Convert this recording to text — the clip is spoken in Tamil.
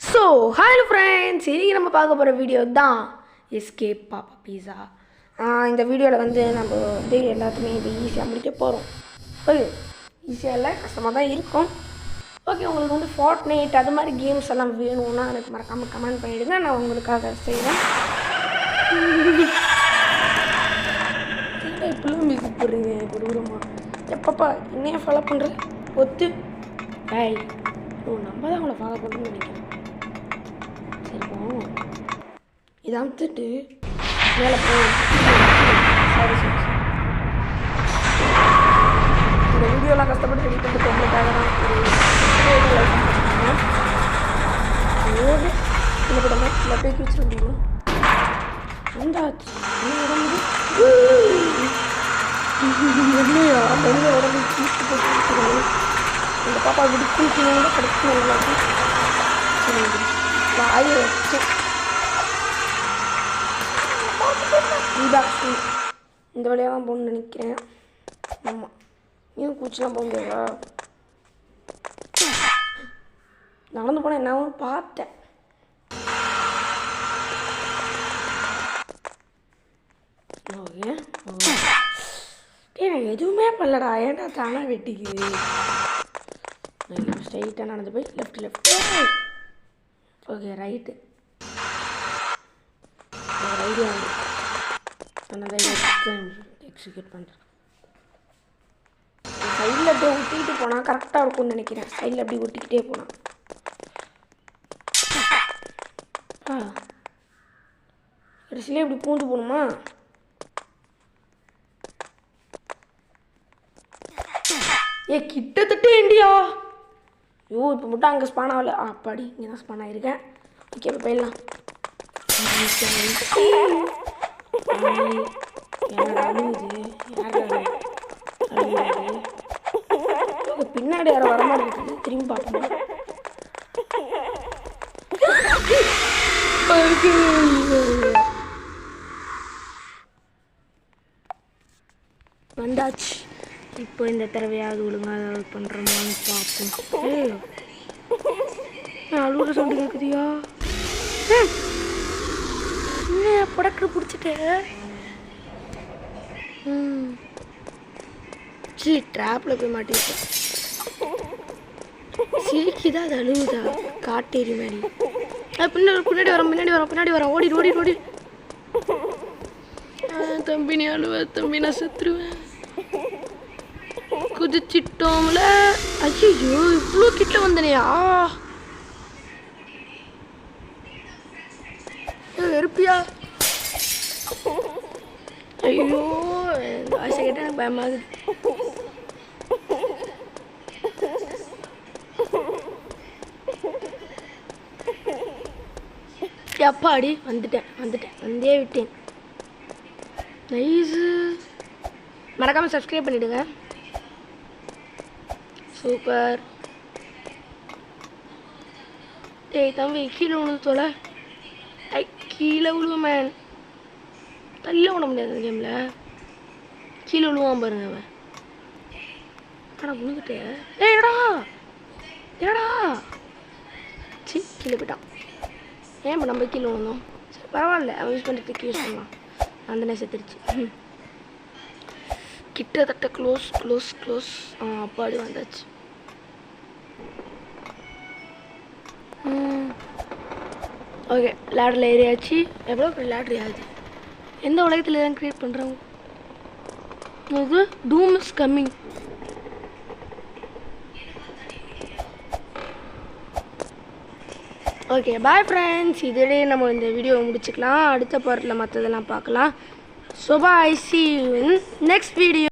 ஸோ ஹலோ ஃப்ரெண்ட்ஸ், இன்றைக்கி நம்ம பார்க்க போகிற வீடியோ தான் எஸ்கேப் பாப்பா பீஸா. இந்த வீடியோவில் வந்து நம்ம வந்து எல்லாத்துமே இது ஈஸியாக முடிக்க போகிறோம். ஓகே, ஈஸியாக இல்லை, கஷ்டமாக தான் இருக்கும். ஓகே, உங்களுக்கு வந்து ஃபார்ட்நைட் அது மாதிரி கேம்ஸ் எல்லாம் வேணும்னா எனக்கு மறக்காமல் கமெண்ட் பண்ணிவிடுங்க, நான் உங்களுக்காக செய்வேன். இப்பெல்லாம் மியூசிக் போடுறீங்க கொடூரமாக. எப்பப்பா என்னையே ஃபாலோ பண்ணுற ஒத்து பாய். நம்ம தான் அவங்கள ஃபாலோ பண்ணணும்னு நினைக்கிறேன். சரிப்போம், இதை அமுத்துட்டு மேலே போய் சாரி இந்த வீடியோலாம் கஷ்டப்பட்டு ரெடி பண்ணிட்டு உங்களுக்காக தான் ஒரு இல்லை படமே இல்லை பேக்கி வச்சிட முடியும். வந்தாச்சு என்னையா மனித உடம்பு தூக்கி போட்டு இந்த பாப்பா விடுக்கணும் கூட கிடைக்கும். வாயை வச்சு இந்த வழியாக தான் போகணுன்னு நினைக்கிறேன். ஆமாம், நீயும் பூச்சிலாம் போக முடியாதா? நடந்து போனேன் என்னாவும் பார்த்தேன். ஓகே, நான் எதுவுமே பண்ணலடா, ஏன்டா தானா வெட்டிக்குது. ஸ்ட்ரைட்டாக நடந்து போய் left okay right idea execute பண்ணுறேன். சைடில் அப்படியே ஒட்டிக்கிட்டு போனால் கரெக்டாக இருக்கும்னு நினைக்கிறேன். சைடில் அப்படி ஒட்டிக்கிட்டே போனால் கடைசியிலே இப்படி பூந்து போகணுமா? கிட்டத்தட்ட இண்டியா. ஐயோ, இப்போ மட்டும் அங்கே ஸ்பான் ஆகலை. அப்பாடி இங்கே தான் ஸ்பான் ஆகிருக்கேன். ஓகே, இப்போ போயிடலாம். பின்னாடி யாரும் வர மாதிரி இருக்குது. திரும்பி பார்க்கணும். வந்தாச்சு. இப்போ இந்த தடவையாவது ஒழுங்காக ஏதாவது பண்ணுறோமான்னு பார்ப்போம். அழுகுற சவுண்டு கேட்குதியா? என்ன படக்கு பிடிச்சிட்டேன். சரி, ட்ராப்பில் போய் மாட்டிருக்கேன். சிரிக்குதா அது அழுகுதா? காட்டேரி மாதிரி. பின்னாடி வரோம். ஓடி தம்பி, நீ அழுவ தம்பி, நான் செத்துருவேன். குதிச்சிட்டோம்ல. ஐயோ, இவ்வளோ கிட்ட வந்தனையா? வெறுப்பியா? ஐயோ, ஆசை கேட்டால் எனக்கு பயமாகுது. அப்பாடி வந்துட்டேன் வந்தே விட்டேன். நைஸு. மறக்காமல் சப்ஸ்கிரைப் பண்ணிவிடுங்க. சூப்பர். தம்பி கீழே விழுந்து தொலை. கீழே விழுவோம் மேன். தள்ள விட முடியாது அந்த கேமில். கீழே விழுவான் பாருங்க அவன். ஆனால் விழுந்துட்டேன். ஏடா சி கீழே போயிட்டான். ஏன் இப்போ நம்ம கீழே விழுந்தோம்? சரி பரவாயில்ல, அவன் யூஸ் பண்ணிட்டு யூஸ் பண்ணலாம். அந்த நேரம் செத்துருச்சு. கிட்டத்தட்ட க்ளோஸ். அப்பாடி வந்தாச்சு. ஓகே, லேடரில் ஏறியாச்சு. எவ்வளோ பெரிய லேடர் ஆகுது? எந்த உலகத்தில் தான் க்ரியேட் பண்ணுறாங்க? இது Doom is coming. Okay, bye friends. இதிலே நம்ம இந்த வீடியோவை முடிச்சுக்கலாம். அடுத்த பார்ட்டில் மற்றதெல்லாம் பார்க்கலாம். So bye, see you in next video.